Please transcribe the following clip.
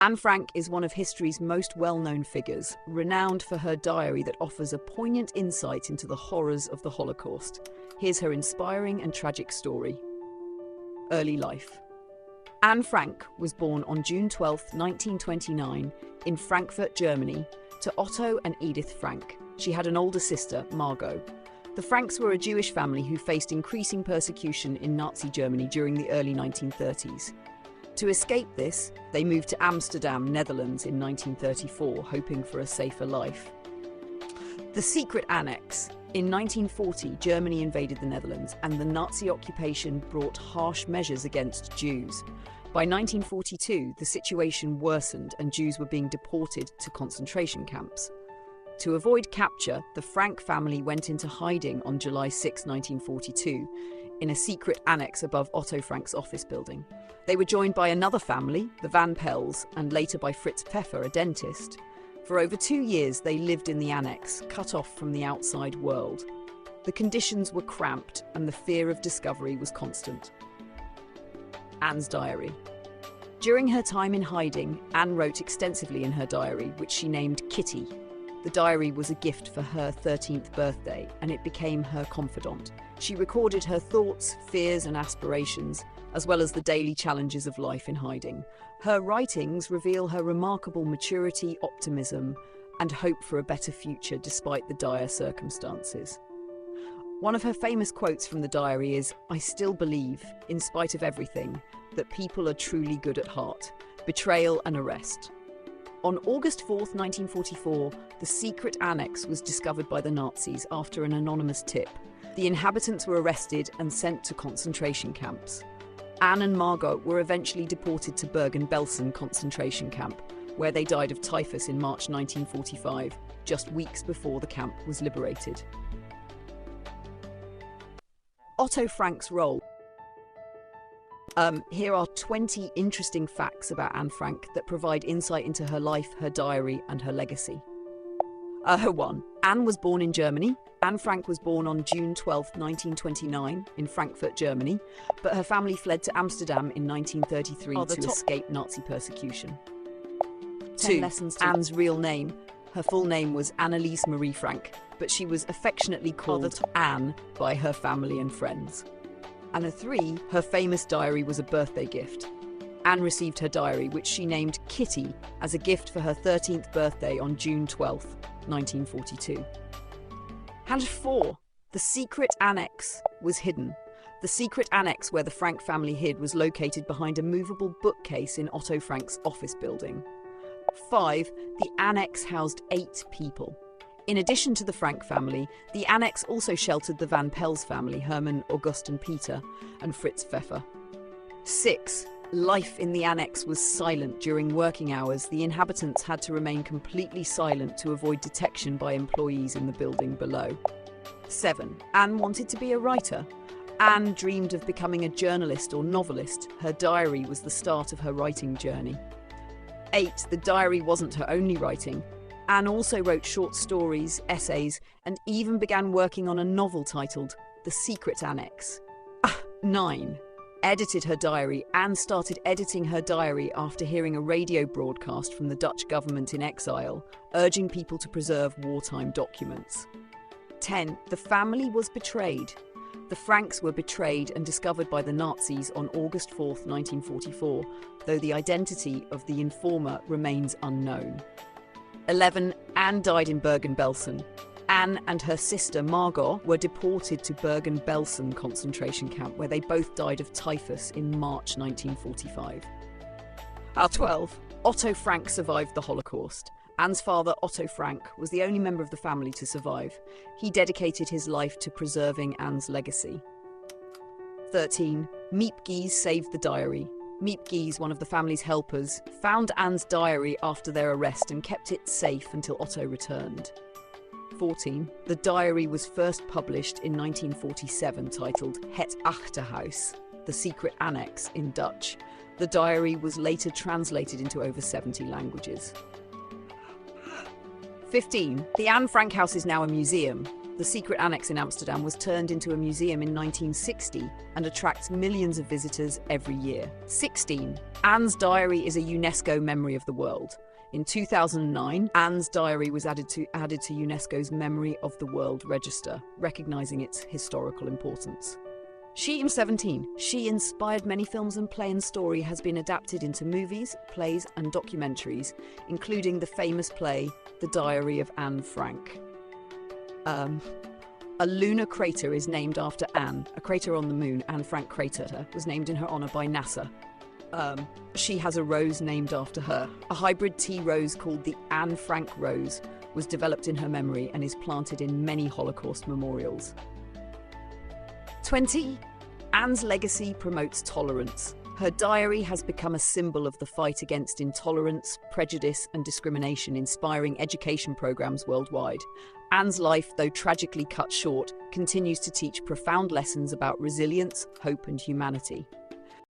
Anne Frank is one of history's most well-known figures, renowned for her diary that offers a poignant insight into the horrors of the Holocaust. Here's her inspiring and tragic story. Early life. Anne Frank was born on June 12, 1929, in Frankfurt, Germany, to Otto and Edith Frank. She had an older sister, Margot. The Franks were a Jewish family who faced increasing persecution in Nazi Germany during the early 1930s. To escape this, they moved to Amsterdam, Netherlands in 1934, hoping for a safer life. The secret Annex. In 1940, Germany invaded the Netherlands, and the Nazi occupation brought harsh measures against Jews. By 1942, the situation worsened and Jews were being deported to concentration camps. To avoid capture, the Frank family went into hiding on July 6, 1942, in a secret annex above Otto Frank's office building. They were joined by another family, the Van Pels, and later by Fritz Pfeffer, a dentist. For over 2 years, they lived in the annex, cut off from the outside world. The conditions were cramped, and the fear of discovery was constant. Anne's diary. During her time in hiding, Anne wrote extensively in her diary, which she named Kitty. The diary was a gift for her 13th birthday, and it became her confidant. She recorded her thoughts, fears, and aspirations, as well as the daily challenges of life in hiding. Her writings reveal her remarkable maturity, optimism, and hope for a better future despite the dire circumstances. One of her famous quotes from the diary is, "I still believe, in spite of everything, that people are truly good at heart. Betrayal and arrest." On August 4, 1944, the secret annex was discovered by the Nazis after an anonymous tip. The inhabitants were arrested and sent to concentration camps. Anne and Margot were eventually deported to Bergen-Belsen concentration camp, where they died of typhus in March 1945, just weeks before the camp was liberated. Otto Frank's role. Here are 20 interesting facts about Anne Frank that provide insight into her life, her diary, and her legacy. 1. Anne was born in Germany. Anne Frank was born on June 12, 1929, in Frankfurt, Germany, but her family fled to Amsterdam in 1933 to escape Nazi persecution. 2. Anne's real name. Her full name was Annelies Marie Frank, but she was affectionately called Anne by her family and friends. And 3, her famous diary was a birthday gift. Anne received her diary, which she named Kitty, as a gift for her 13th birthday on June 12, 1942. And 4, the secret annex was hidden. The secret annex where the Frank family hid was located behind a movable bookcase in Otto Frank's office building. 5, the annex housed 8 people. In addition to the Frank family, the annex also sheltered the Van Pels family, Hermann, Auguste and Peter, and Fritz Pfeffer. 6. Life in the annex was silent during working hours. The inhabitants had to remain completely silent to avoid detection by employees in the building below. 7. Anne wanted to be a writer. Anne dreamed of becoming a journalist or novelist. Her diary was the start of her writing journey. 8. The diary wasn't her only writing. Anne also wrote short stories, essays, and even began working on a novel titled The Secret Annex. 9. Edited her diary. Anne started editing her diary after hearing a radio broadcast from the Dutch government in exile, urging people to preserve wartime documents. 10. The family was betrayed. The Franks were betrayed and discovered by the Nazis on August 4, 1944, though the identity of the informer remains unknown. 11. Anne died in Bergen-Belsen. Anne and her sister Margot were deported to Bergen-Belsen concentration camp, where they both died of typhus in March 1945. 12. Otto Frank survived the Holocaust. Anne's father, Otto Frank, was the only member of the family to survive. He dedicated his life to preserving Anne's legacy. 13. Miepgees saved the diary. Miepgees, one of the family's helpers, found Anne's diary after their arrest and kept it safe until Otto returned. 14. The diary was first published in 1947, titled Het Achterhuis, The Secret Annex in Dutch. The diary was later translated into over 70 languages. 15. The Anne Frank house is now a museum. The the secret Annex in Amsterdam was turned into a museum in 1960 and attracts millions of visitors every year. 16. Anne's diary is a UNESCO Memory of the World. In 2009, Anne's diary was added to UNESCO's Memory of the World Register, recognizing its historical importance. 17. She inspired many films, and play and story has been adapted into movies, plays and documentaries, including the famous play The Diary of Anne Frank. A lunar crater is named after Anne. A crater on the moon, Anne Frank crater, was named in her honor by NASA. She has a rose named after her. A hybrid tea rose called the Anne Frank rose was developed in her memory and is planted in many Holocaust memorials. 20. Anne's legacy promotes tolerance. Her diary has become a symbol of the fight against intolerance, prejudice and discrimination, inspiring education programs worldwide. Anne's life, though tragically cut short, continues to teach profound lessons about resilience, hope and humanity.